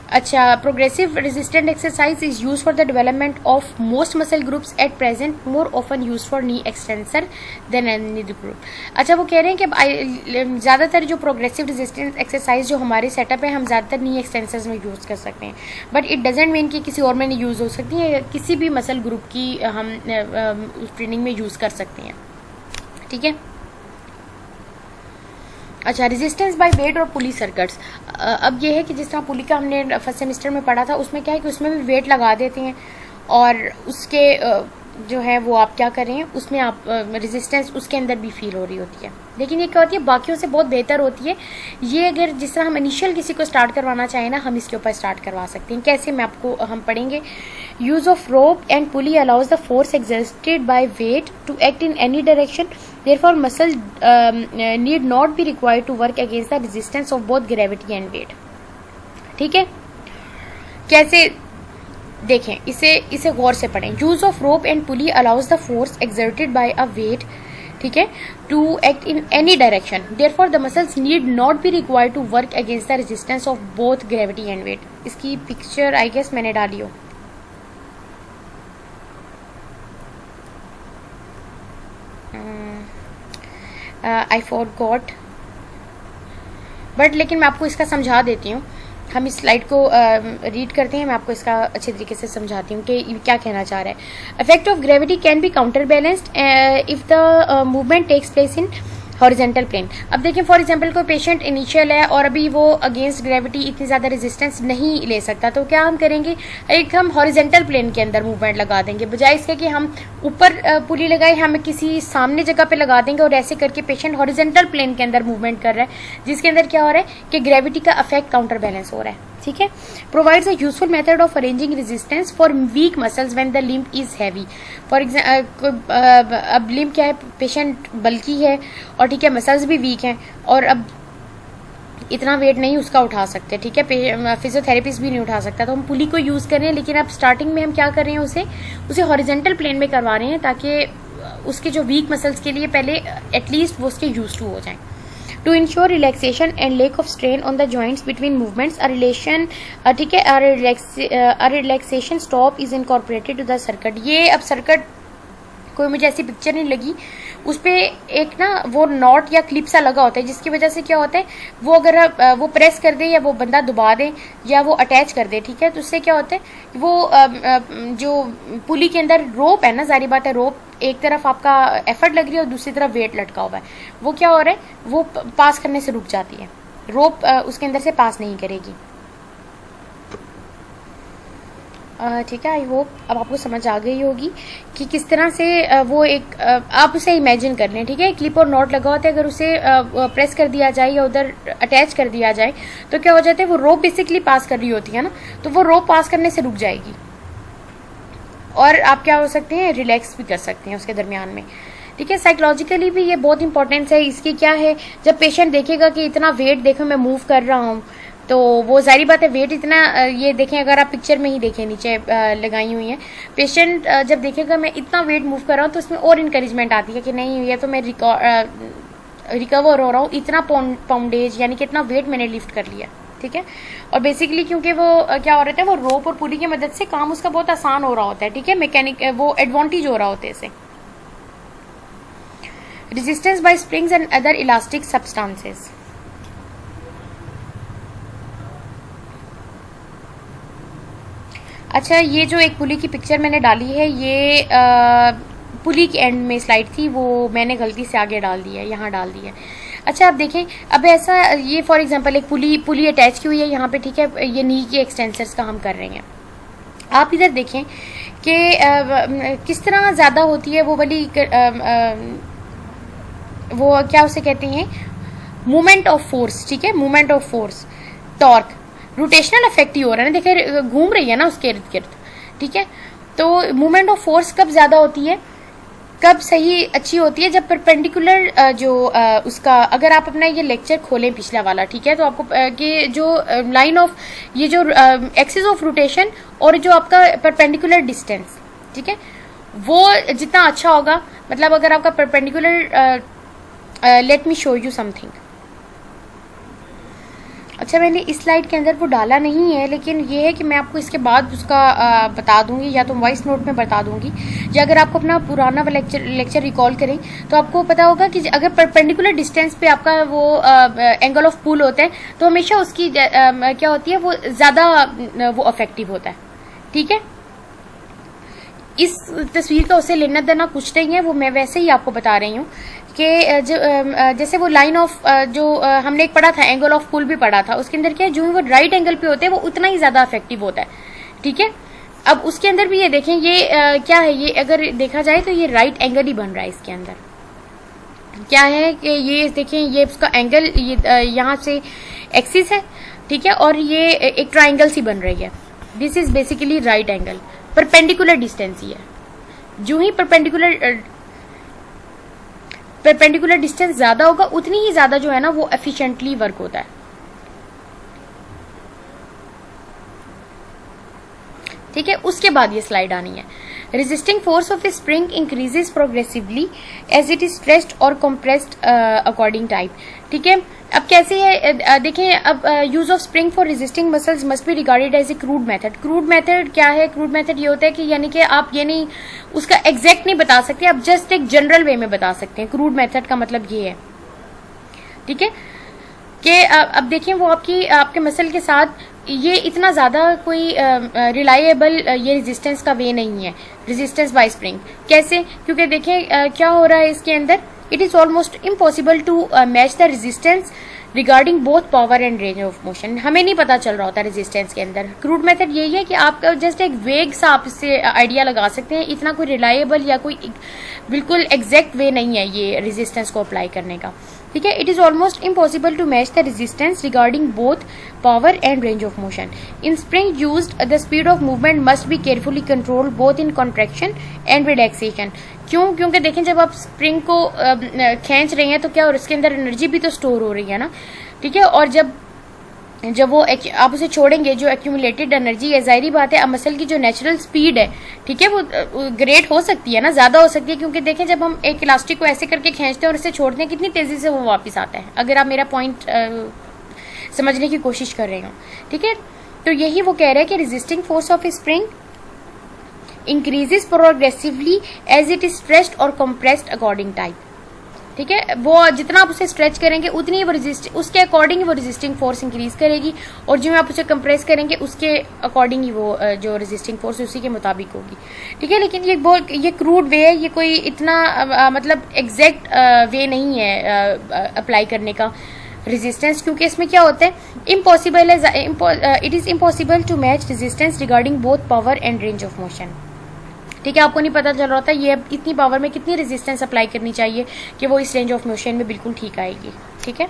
[SPEAKER 1] अच्छा, progressive resistant exercise is use for the development of most muscle groups at present, more often use for knee extensor than any other group. अच्छा, वो कह रहे हैं कि ज़्यादातर जो प्रोग्रेसिव रेजिस्टेंट एक्सरसाइज जो हमारे सेटअप है हम ज़्यादातर नी एक्सटेंसर्स में यूज़ कर सकते हैं, बट इट डजेंट मीन कि किसी और में नहीं यूज़ हो सकती है, किसी भी मसल ग्रुप की हम ट्रेनिंग में यूज़ कर सकते हैं, ठीक है। अच्छा, रेजिस्टेंस बाय वेट और पुली सर्किट्स। अब ये है कि जिस तरह पुली का हमने फर्स्ट सेमेस्टर में पढ़ा था, उसमें क्या है कि उसमें भी वेट लगा देते हैं और उसके जो है वो आप क्या करें, उसमें आप रेजिस्टेंस उसके अंदर भी फील हो रही होती है, लेकिन ये क्या होती है बाकियों से बहुत बेहतर होती है। ये अगर जिस तरह हम इनिशियल किसी को स्टार्ट करवाना चाहें ना, हम इसके ऊपर स्टार्ट करवा सकते हैं। कैसे, मैं आपको हम पढ़ेंगे। Use of rope and pulley allows the force exerted by weight to act in any direction, therefore muscle need not be required to work against the resistance of both gravity and weight, ठीक है। कैसे देखें, इसे गौर से पढ़ें। Use of rope and pulley allows the force exerted by a weight, ठीक है, to act in any direction, therefore the muscles need not be required to work against the resistance of both gravity and weight. इसकी picture I guess मैंने डाली हो। I forgot, but लेकिन मैं आपको इसका समझा देती हूँ। हम इस स्लाइड को रीड करते हैं, मैं आपको इसका अच्छे तरीके से समझाती हूँ कि क्या कहना चाह रहा है। Effect of gravity can be counter balanced if the movement takes place in horizontal plane. अब देखिए फॉर एग्जांपल कोई पेशेंट इनिशियल है और अभी वो अगेंस्ट ग्रेविटी इतनी ज्यादा रेजिस्टेंस नहीं ले सकता, तो क्या हम करेंगे, एक हम हॉरिजेंटल प्लेन के अंदर मूवमेंट लगा देंगे, बजाय इसके कि हम ऊपर पुली लगाए हम किसी सामने जगह पे लगा देंगे और ऐसे करके पेशेंट हॉरिजेंटल प्लेन के अंदर मूवमेंट कर रहा है, जिसके अंदर क्या हो रहा है कि ग्रेविटी का इफेक्ट काउंटर बैलेंस हो रहा है। ठीक है, provides a useful method of arranging resistance for week muscles when the limb is heavy. For example अब लिम्ब क्या है, पेशेंट बल्की है और ठीक है मसल्स भी वीक हैं और अब इतना वेट नहीं उसका उठा सकते, ठीक है, फिजियोथेरेपिस्ट भी नहीं उठा सकता, तो हम पुली को यूज कर रहे हैं, लेकिन अब स्टार्टिंग में हम क्या कर रहे हैं, उसे हॉरिजेंटल प्लेन में करवा रहे हैं ताकि उसके जो वीक मसल्स के लिए पहले एटलीस्ट वो उसके यूज टू हो जाएं। To ensure relaxation and lack of strain on the joints between movements, ठीक है, a relaxation stop is incorporated to the circuit। ये अब सर्किट कोई मुझे ऐसी पिक्चर नहीं लगी, उस पे एक ना वो नॉट या क्लिप सा लगा होता है, जिसकी वजह से क्या होता है वो अगर वो प्रेस कर दे या वो बंदा दबा दे या वो अटैच कर दे, ठीक है, तो उससे क्या होता है वो जो पुली के अंदर रोप है ना, जारी बात है रोप एक तरफ आपका एफर्ट लग रही है और दूसरी तरफ वेट लटका हुआ है, वो क्या हो रहा है वो पास करने से रुक जाती है, रोप उसके अंदर से पास नहीं करेगी। ठीक है, आई होप अब आपको समझ आ गई होगी कि किस तरह से वो एक आप उसे इमेजिन कर लें, ठीक है, क्लिप और नॉट लगा होता है, अगर उसे प्रेस कर दिया जाए या उधर अटैच कर दिया जाए तो क्या हो जाता है वो रोप बेसिकली पास कर रही होती है ना, तो वो रोप पास करने से रुक जाएगी और आप क्या हो सकते हैं रिलैक्स भी कर सकते हैं उसके दरमियान में। ठीक है, साइकोलॉजिकली भी ये बहुत इंपॉर्टेंस है इसकी। क्या है, जब पेशेंट देखेगा कि इतना वेट देखो मैं मूव कर रहा हूँ, तो वो जारी बात है वेट इतना, ये देखें अगर आप पिक्चर में ही देखें नीचे लगाई हुई है, पेशेंट जब देखेगा मैं इतना वेट मूव कर रहा हूँ तो उसमें और इंकरेजमेंट आती है कि नहीं ये तो मैं रिकवर हो रहा हूँ, इतना पाउंडेज यानी कि इतना वेट मैंने लिफ्ट कर लिया। ठीक है, और बेसिकली क्योंकि वो क्या हो रहा है वो रोप और पुली की मदद से काम उसका बहुत आसान हो रहा होता है। ठीक है, मैकेनिक वो एडवांटेज हो रहा होता है इसे। Resistance bye springs and other elastic substances. अच्छा, ये जो एक पुली की पिक्चर मैंने डाली है ये पुली के एंड में स्लाइड थी, वो मैंने गलती से आगे डाल दी है, यहाँ डाल दी है। अच्छा, आप देखें अब ऐसा ये फॉर एग्जांपल एक पुली अटैच की हुई है यहाँ पे, ठीक है, ये नी के एक्सटेंसर्स का हम कर रहे हैं। आप इधर देखें कि किस तरह ज़्यादा होती है वो वाली वो क्या उसे कहते हैं मूवमेंट ऑफ फोर्स। ठीक है, movement of force, torque, rotational effect ही हो रहा है ना, देखिए घूम रही है ना उसके इर्द गिर्द। ठीक है, तो मूवमेंट ऑफ फोर्स कब ज्यादा होती है, कब सही अच्छी होती है, जब परपेंडिकुलर जो उसका अगर आप अपना ये लेक्चर खोलें पिछला वाला, ठीक है, तो आपको कि जो लाइन ऑफ ये जो एक्सिस ऑफ रोटेशन और जो आपका परपेंडिकुलर डिस्टेंस, ठीक है, वो जितना अच्छा होगा, मतलब अगर आपका perpendicular let me show you something. अच्छा, मैंने इस स्लाइड के अंदर वो डाला नहीं है, लेकिन ये है कि मैं आपको इसके बाद उसका बता दूंगी, या तो वॉइस नोट में बता दूंगी, या अगर आपको अपना पुराना लेक्चर रिकॉल करें तो आपको पता होगा कि अगर परपेंडिकुलर डिस्टेंस पे आपका वो एंगल ऑफ पुल होता है तो हमेशा उसकी क्या होती है वो ज्यादा वो इफेक्टिव होता है। ठीक है, इस तस्वीर का उसे लेना देना कुछ नहीं है, वो मैं वैसे ही आपको बता रही हूँ कि जैसे वो लाइन ऑफ जो हमने एक पढ़ा था एंगल ऑफ पुल भी पढ़ा था, उसके अंदर क्या है जो वो राइट एंगल पे होते हैं वो उतना ही ज्यादा इफेक्टिव होता है। ठीक है, अब उसके अंदर भी ये देखें ये क्या है, ये अगर देखा जाए तो ये राइट एंगल ही बन रहा है इसके अंदर। क्या है कि ये देखें ये उसका एंगल ये यहाँ से एक्सिस है, ठीक है, और ये एक ट्राइंगल सी बन रही है, this is basically right angle, perpendicular distance ही है। जो ही परपेंडिकुलर डिस्टेंस ज्यादा होगा उतनी ही ज्यादा जो है ना वो एफिशिएंटली वर्क होता है। ठीक है, उसके बाद ये स्लाइड आनी है। Resisting force of a spring increases progressively as it is stretched और कंप्रेस्ड अकॉर्डिंग टाइप। ठीक है, अब कैसे है देखें, अब use of spring for resisting muscles must be regarded as a crude method. Crude method क्या है, क्रूड मेथड ये होता है कि यानी कि आप ये नहीं उसका एग्जैक्ट नहीं बता सकते, आप जस्ट एक जनरल वे में बता सकते हैं। क्रूड मेथड का मतलब ये है, ठीक है, कि अब देखें वो आपके मसल के साथ ये इतना ज्यादा कोई रिलायबल ये रेजिस्टेंस का वे नहीं है, रेजिस्टेंस बाय स्प्रिंग। कैसे, क्योंकि देखें क्या हो रहा है इसके अंदर it is almost impossible to match the resistance regarding both power and range of motion. हमें नहीं पता चल रहा होता रेजिस्टेंस के अंदर। क्रूड मेथड यही है कि आपका जस्ट एक वेग सा आप इससे आइडिया लगा सकते हैं, इतना कोई रिलायबल या कोई बिल्कुल एग्जैक्ट वे नहीं है ये रेजिस्टेंस को अप्लाई करने का, ठीक है। It is almost impossible to match the resistance regarding both power and range of motion. In spring used the speed of movement must be carefully controlled both in contraction and relaxation. क्यों? क्योंकि देखें जब आप spring को खींच रहे हैं तो क्या, और इसके अंदर एनर्जी भी तो स्टोर हो रही है ना, ठीक है। और जब वो आप उसे छोड़ेंगे, जो एक्यूमुलेटेड एनर्जी है, जाहिर बात है अब मसल की जो नेचुरल स्पीड है, ठीक है, वो ग्रेट हो सकती है ना, ज्यादा हो सकती है। क्योंकि देखें जब हम एक इलास्टिक को ऐसे करके खींचते हैं और इसे छोड़ते हैं, कितनी तेजी से वो वापस आता है, अगर आप मेरा पॉइंट समझने की कोशिश कर रहे हो, ठीक है। तो यही वो कह रहे हैं कि resisting force of spring increases progressively as it is stretched और कंप्रेस्ड अकॉर्डिंग टाइम, ठीक है। वो जितना आप उसे स्ट्रेच करेंगे उतनी वो उसके अकॉर्डिंग वो रेजिस्टिंग फोर्स इंक्रीज करेगी, और जो आप उसे कंप्रेस करेंगे उसके अकॉर्डिंग ही वो जो रेजिस्टिंग फोर्स उसी के मुताबिक होगी, ठीक है। लेकिन ये क्रूड वे है, ये कोई इतना मतलब एग्जैक्ट वे नहीं है अप्लाई करने का रेजिस्टेंस, क्योंकि इसमें क्या होता है, इम्पॉसिबल है, it is impossible to match resistance regarding both power and range of motion, ठीक है। आपको नहीं पता चल रहा होता ये इतनी पावर में कितनी रेजिस्टेंस अप्लाई करनी चाहिए कि वो इस रेंज ऑफ मोशन में बिल्कुल ठीक आएगी, ठीक है।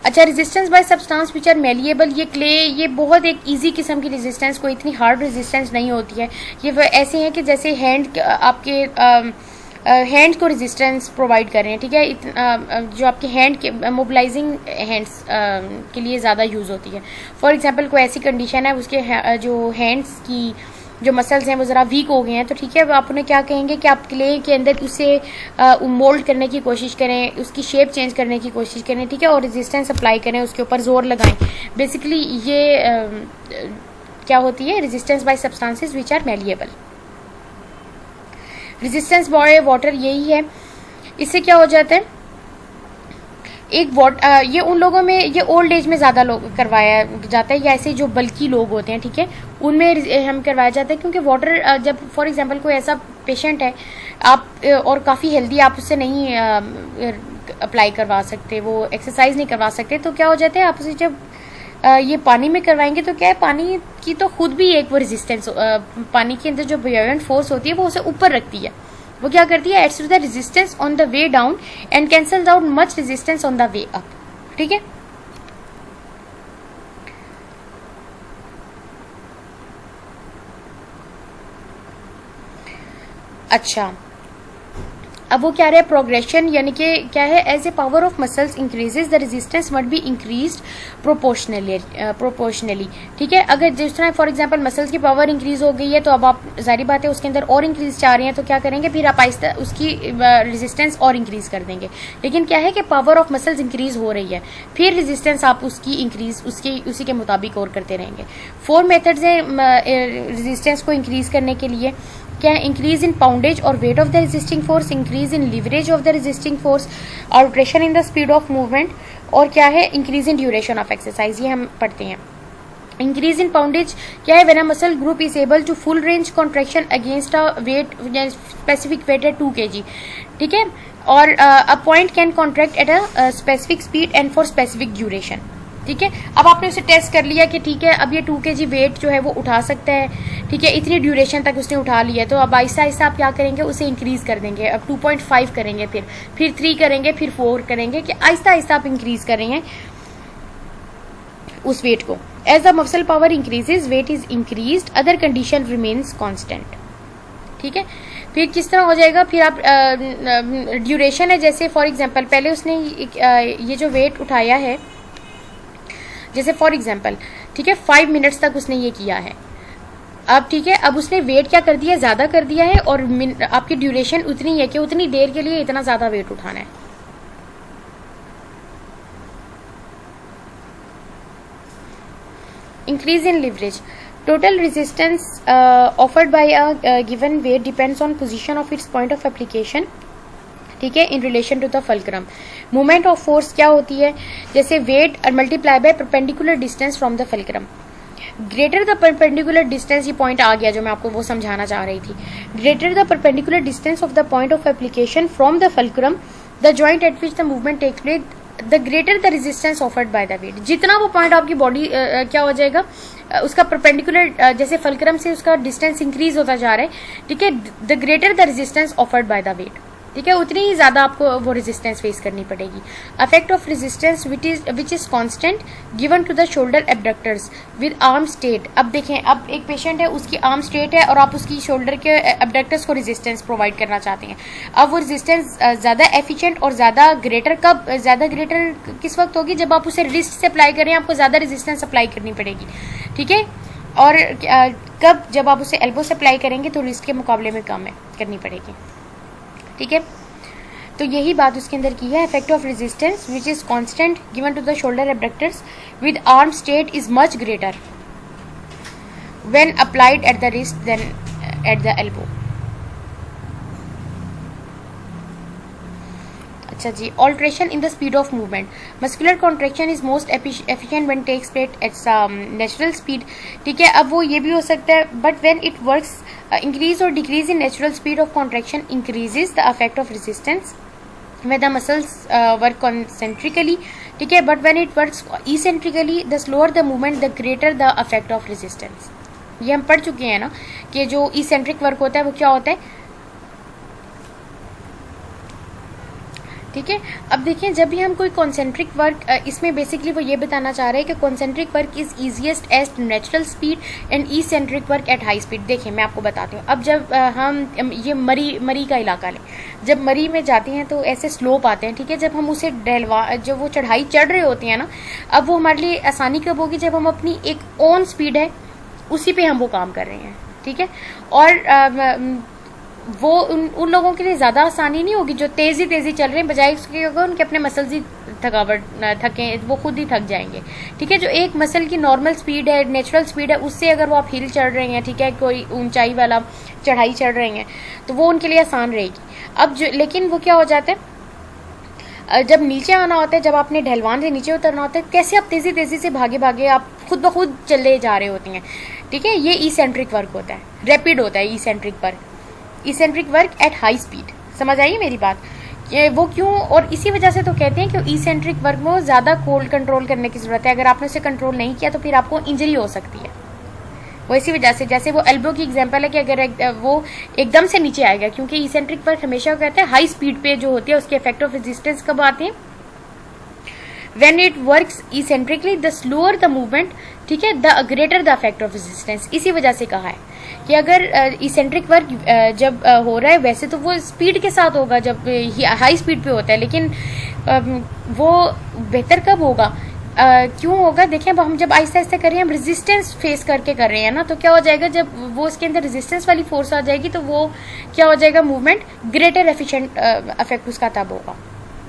[SPEAKER 1] अच्छा, resistance by substance which are malleable, ये क्ले, ये बहुत एक इजी किस्म की रेजिस्टेंस, कोई इतनी हार्ड रेजिस्टेंस नहीं होती है। ये ऐसे हैं कि जैसे हैंड आपके हैंड्स को रेजिस्टेंस प्रोवाइड कर रहे हैं, ठीक है। जो आपके हैंड के मोबिलाइजिंग हैंड्स के लिए ज़्यादा यूज़ होती है। फॉर एग्जांपल कोई ऐसी कंडीशन है उसके जो हैंड्स की जो मसल्स हैं वो ज़रा वीक हो गए हैं, तो ठीक है, आप उन्हें क्या कहेंगे कि आप क्ले के अंदर उसे मोल्ड करने की कोशिश करें, उसकी शेप चेंज करने की कोशिश करें, ठीक है, और रेजिस्टेंस अप्लाई करें, उसके ऊपर जोर लगाएं। बेसिकली ये क्या होती है, resistance by substances which are malleable. Resistance by water यही है। इससे क्या हो जाता है, एक ये उन लोगों में, ये ओल्ड एज में ज्यादा लोग करवाया जाता है, या ऐसे जो बल्कि लोग होते हैं, ठीक है, उनमें हम करवाया जाता है। क्योंकि वाटर जब फॉर एग्जांपल कोई ऐसा पेशेंट है आप और काफ़ी हेल्दी, आप उससे नहीं अप्लाई करवा सकते, वो एक्सरसाइज नहीं करवा सकते, तो क्या हो जाता है, आप उसे जब ये पानी में करवाएंगे तो क्या है, पानी की तो खुद भी एक वो रेजिस्टेंस, पानी के अंदर जो बुयोयेंट फोर्स होती है वो उसे ऊपर रखती है। वो क्या करती है, aids to the resistance on the way down and cancels out much resistance on the way up, ठीक है। अच्छा, अब वो क्या रहे, प्रोग्रेशन, यानी कि क्या है, as a power of muscles increases the resistance must be increased proportionally, ठीक है। अगर जिस तरह फॉर एग्जांपल मसल्स की पावर इंक्रीज हो गई है, तो अब आप जाहिर बात है उसके अंदर और इंक्रीज चाह रहे हैं, तो क्या करेंगे, फिर आप आहिस्ता उसकी रेजिस्टेंस और इंक्रीज कर देंगे। लेकिन क्या है कि पावर ऑफ मसल्स इंक्रीज हो रही है, फिर रेजिस्टेंस आप उसकी इंक्रीज उसी के मुताबिक और करते रहेंगे। 4 मेथड्स हैं रेजिस्टेंस को इंक्रीज करने के लिए। क्या है, इंक्रीज इन पाउंडेज और weight of the resisting force, increase in leverage of the resisting force, alteration in the speed of movement, और क्या है, increase in duration of exercise. ये हम पढ़ते हैं। इंक्रीज इन पाउंडेज क्या है, when a muscle group is able to full range contraction against a weight, specific weight है 2 kg, ठीक है, और a point can contract at a specific speed and for specific duration, ठीक है। अब आपने उसे टेस्ट कर लिया कि ठीक है, अब ये 2 kg वेट जो है वो उठा सकता है, ठीक है, इतनी ड्यूरेशन तक उसने उठा लिया, तो अब आहिस्ता आहिस्ता आप क्या करेंगे, उसे इंक्रीज कर देंगे। अब 2.5 करेंगे, फिर 3 करेंगे, फिर 4 करेंगे, कि आहिस्ता आहिस्ता आप इंक्रीज करेंगे उस वेट को। As the muscle power increases weight is increased, other condition remains constant, ठीक है। फिर किस तरह हो जाएगा, फिर आप ड्यूरेशन है, जैसे फॉर एग्जांपल पहले उसने ये जो वेट उठाया है, जैसे फॉर एग्जांपल, ठीक है, 5 मिनट्स तक उसने ये किया है। अब ठीक है, अब उसने वेट क्या कर दिया, ज्यादा कर दिया है, और आपकी ड्यूरेशन उतनी है कि उतनी देर के लिए इतना ज्यादा वेट उठाना है। Increase in leverage, total resistance offered by a given weight depends on position of its point of application, ठीक है, in relation to the fulcrum. Movement of force क्या होती है, जैसे weight multiply by perpendicular distance from the fulcrum. Greater the perpendicular distance, ये point आ गया जो मैं आपको वो समझाना चाह रही थी। Greater the perpendicular distance of the point of application from the fulcrum the joint at which the movement takes place the greater the resistance offered by the weight. जितना वो पॉइंट आपकी बॉडी क्या हो जाएगा, उसका परपेंडिकुलर जैसे fulcrum से उसका डिस्टेंस इंक्रीज होता जा रहा है, ठीक है, the greater the resistance offered by the weight, ठीक है, उतनी ही ज्यादा आपको वो रेजिस्टेंस फेस करनी पड़ेगी। Effect of resistance which is constant given to the shoulder abductors with arm straight. अब देखें, अब एक पेशेंट है, उसकी आर्म स्ट्रेट है और आप उसकी शोल्डर के एबडक्टर्स को रेजिस्टेंस प्रोवाइड करना चाहते हैं। अब वो रेजिस्टेंस ज्यादा एफिशिएंट और ज्यादा ग्रेटर किस वक्त होगी, जब आप उसे रिस्ट से अप्लाई करें, आपको ज्यादा रेजिस्टेंस अप्लाई करनी पड़ेगी, ठीक है। और कब, जब आप उसे एल्बो से अप्लाई करेंगे तो रिस्ट के मुकाबले में कम है करनी पड़ेगी, ठीक है। तो यही बात उसके अंदर की है। Effect of resistance which is constant given to the shoulder abductors with arm straight is much greater when applied at the wrist than at the elbow. अच्छा जी, alteration in the speed of movement. Muscular contraction is most efficient when takes place at natural speed, ठीक है। अब वो ये भी हो सकता है, but when it works increase और decrease in natural speed of contraction increases the affect of resistance when the muscles work concentrically, ठीक है, but when it works eccentrically the slower the movement the greater the effect of resistance। ये हम पढ़ चुके हैं ना कि जो eccentric वर्क होता है वो क्या होता है, ठीक है। अब देखिए, जब भी हम कोई कॉन्सेंट्रिक वर्क, इसमें बेसिकली वो ये बताना चाह रहे हैं कि concentric work is easiest at natural speed and eccentric work at high speed. देखिए मैं आपको बताती हूँ, अब जब हम ये मरी का इलाका लें, जब मरी में जाते हैं तो ऐसे स्लोप आते हैं, ठीक है। जब हम उसे जब वो चढ़ाई चढ़ रहे होते हैं ना, अब वो हमारे लिए आसानी कब होगी, जब हम अपनी एक ऑन स्पीड है उसी पे हम वो काम कर रहे हैं, ठीक है। और वो उन लोगों के लिए ज्यादा आसानी नहीं होगी जो तेजी चल रहे हैं, बजाय उसके उनके अपने मसल्स ही थके, वो खुद ही थक जाएंगे, ठीक है। जो एक मसल की नॉर्मल स्पीड है, नेचुरल स्पीड है, उससे अगर वो आप हिल चढ़ रहे हैं, ठीक है, कोई ऊंचाई वाला चढ़ाई चढ़ रहे हैं, तो वो उनके लिए आसान रहेगी। अब लेकिन वो क्या हो जाता है, जब नीचे आना होता है, जब आपने ढलवान से नीचे उतरना होता है, कैसे आप तेजी से भागे आप खुद ब खुद चले जा रहे होते हैं, ठीक है। ये ईसेंट्रिक वर्क होता है, रैपिड होता है eccentric work at high speed. समझ आई मेरी बात, वो क्यों, और इसी वजह से तो कहते हैं कि ईसेंट्रिक वर्क में ज्यादा कोल्ड कंट्रोल करने की जरूरत है। अगर आपने उसे कंट्रोल नहीं किया तो फिर आपको इंजरी हो सकती है। वो इसी वजह से, जैसे वो एल्बो की एग्जांपल है कि अगर वो एकदम से नीचे आएगा, क्योंकि ईसेंट्रिक वर्क हमेशा कहते हैं हाई स्पीड पे जो होती है उसके इफेक्ट ऑफ रेजिस्टेंस कब आते हैं, when it works eccentrically the slower the movement, ठीक है, the greater the effect of resistance। इसी वजह से कहा है कि अगर इसेंट्रिक वर्क जब हो रहा है, वैसे तो वो स्पीड के साथ होगा जब हाई स्पीड पे होता है, लेकिन वो बेहतर कब होगा, क्यों होगा, देखिए अब हम जब आहिस्ता आहिस्ता कर रहे हैं, हम रेजिस्टेंस फेस करके कर रहे हैं ना, तो क्या हो जाएगा, जब वो उसके अंदर रेजिस्टेंस वाली फोर्स आ जाएगी तो वो क्या हो जाएगा, मूवमेंट ग्रेटर एफिशिएंट इफेक्ट उसका तब होगा।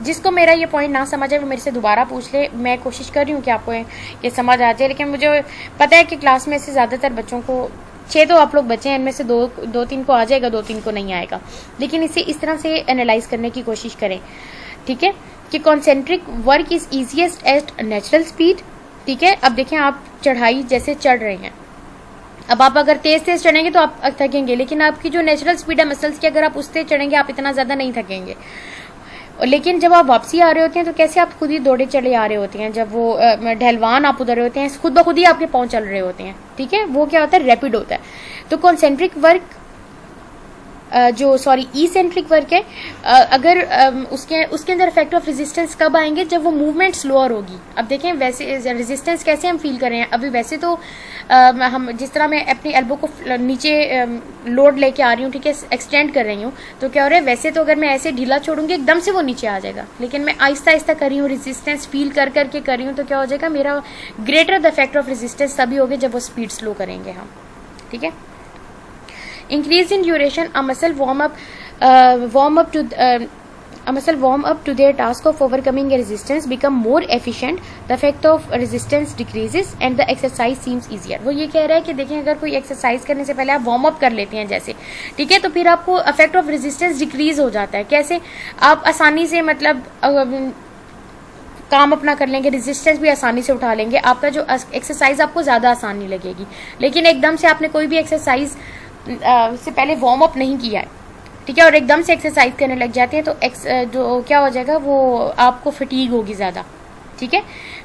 [SPEAKER 1] जिसको मेरा ये पॉइंट ना समझ आए वो मेरे से दोबारा पूछ ले, मैं कोशिश कर रही हूँ कि आपको ये समझ आ जाए। लेकिन मुझे पता है कि क्लास में से ज़्यादातर बच्चों को, 6 तो आप लोग बच्चे हैं, इनमें से दो तीन को आ जाएगा, 2-3 को नहीं आएगा, लेकिन इसे इस तरह से एनालाइज करने की कोशिश करें, ठीक है, कि concentric work is easiest at natural speed, ठीक है। अब देखें, आप चढ़ाई जैसे चढ़ रहे हैं, अब आप अगर तेज चढ़ेंगे तो आप थकेंगे, लेकिन आपकी जो नेचुरल स्पीड है मसल्स की, अगर आप उससे चढ़ेंगे आप इतना ज्यादा नहीं थकेंगे। लेकिन जब आप वापसी आ रहे होते हैं तो कैसे आप खुद ही दौड़े चले आ रहे होते हैं, जब वो ढलवान आप उधर होते हैं, खुद ब खुद ही आपके पाँव चल रहे होते हैं, ठीक है, वो क्या होता है, रैपिड होता है। तो कॉन्सेंट्रिक वर्क ईसेंट्रिक वर्क है, अगर उसके अंदर इफेक्ट ऑफ रेजिस्टेंस कब आएंगे, जब वो मूवमेंट स्लोअर होगी। अब देखें, वैसे रेजिस्टेंस कैसे हम फील कर रहे हैं, अभी वैसे तो हम जिस तरह मैं अपनी एल्बो को नीचे लोड लेके आ रही हूँ, ठीक है, एक्सटेंड कर रही हूँ, तो क्या हो रहा है, वैसे तो अगर मैं ऐसे ढीला छोड़ूंगी एकदम से वो नीचे आ जाएगा, लेकिन मैं आहिस्ता आहिस्ता कर रही हूँ, रेजिस्टेंस फील करके कर रही हूँ, तो क्या हो जाएगा, मेरा greater the effect of resistance तभी होगा जब वो स्पीड स्लो करेंगे हम, ठीक है। Increase in duration, a muscle warm up to their task of overcoming a resistance become more efficient, the effect of resistance decreases and the exercise seems easier। वो ये कह रहा है कि देखें, अगर कोई एक्सरसाइज करने से पहले आप वार्म अप कर लेते हैं जैसे, ठीक है, तो फिर आपको इफेक्ट ऑफ रेजिस्टेंस डिक्रीज हो जाता है। कैसे, आप आसानी से, मतलब काम अपना कर लेंगे, रेजिस्टेंस भी आसानी से उठा लेंगे, आपका जो एक्सरसाइज आपको ज़्यादा आसान नहीं लगेगी। लेकिन एकदम से आपने कोई भी एक्सरसाइज से पहले वार्म अप नहीं किया है, ठीक है, और एकदम से एक्सरसाइज करने लग जाते हैं, तो जो क्या हो जाएगा, वो आपको फटीग होगी ज़्यादा, ठीक है।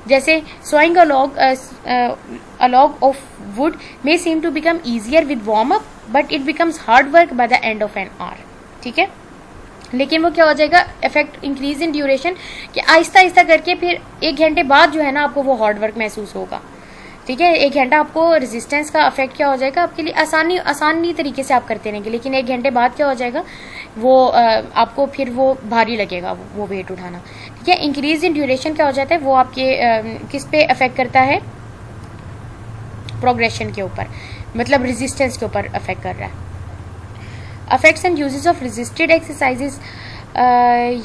[SPEAKER 1] जैसे swinging a log of wood may seem to become easier with warm up, but it becomes hard work by the end of an hour, ठीक है। लेकिन वो क्या हो जाएगा, इफेक्ट इंक्रीज इन ड्यूरेशन, कि आहिस्ता आहिस्ता करके फिर 1 घंटे बाद जो है ना आपको वो हार्ड वर्क महसूस होगा, ठीक है। 1 घंटा आपको रेजिस्टेंस का इफेक्ट क्या हो जाएगा, आपके लिए आसानी तरीके से आप करते रहेंगे, लेकिन 1 घंटे बाद क्या हो जाएगा, वो आपको फिर वो भारी लगेगा वो वेट उठाना, ठीक है। इंक्रीज इन ड्यूरेशन क्या हो जाता है, वो आपके किस पे अफेक्ट करता है, प्रोग्रेशन के ऊपर, मतलब रेजिस्टेंस के ऊपर अफेक्ट कर रहा है। Affects and uses of resisted exercises,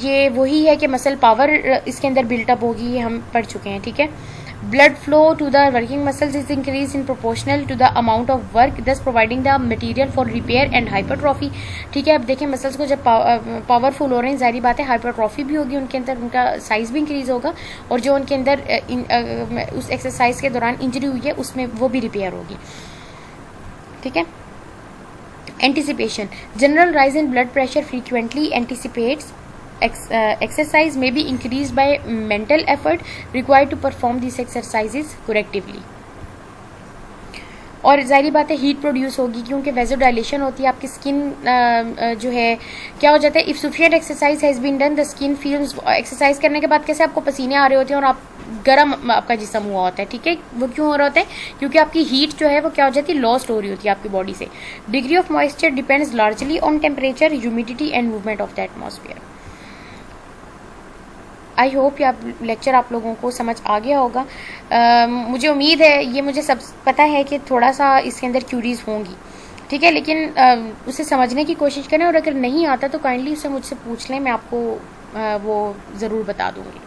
[SPEAKER 1] ये वही है कि मसल पावर इसके अंदर बिल्टअप होगी, ये हम पढ़ चुके हैं, ठीक है। Blood flow to the working muscles is increase in proportional to the amount of work, thus providing the material for repair and hypertrophy, ठीक है। अब देखें मसल्स को जब पावरफुल हो रहे हैं, जाहिर बात है हाइपरट्रॉफी भी होगी उनके अंदर, उनका साइज भी इंक्रीज होगा, और जो उनके अंदर उस एक्सरसाइज के दौरान इंजरी हुई है उसमें वो भी रिपेयर होगी, ठीक है। Anticipation. General rise in blood pressure frequently anticipates exercise may be increased by mental effort required to perform these exercises correctively. और जाहिर बात है हीट प्रोड्यूस होगी, क्योंकि वेजोडाइलेशन होती है, आपकी स्किन जो है क्या हो जाता है, if sufficient exercise has been done the skin feels, exercise करने के बाद कैसे आपको पसीने आ रहे होते हैं और आप गर्म आपका जिस्म हुआ होता है, ठीक है। वो क्यों हो रहा होता है, क्योंकि आपकी हीट जो है वो क्या हो जाती है, लॉस्ट हो रही होती है आपकी बॉडी से। Degree of moisture depends largely on temperature, humidity and movement of the atmosphere. I hope ये लेक्चर आप लोगों को समझ आ गया होगा। मुझे उम्मीद है, ये मुझे सब पता है कि थोड़ा सा इसके अंदर क्यूरीज होंगी, ठीक है, लेकिन उसे समझने की कोशिश करें, और अगर नहीं आता तो काइंडली उसे मुझसे पूछ लें, मैं आपको वो ज़रूर बता दूंगी।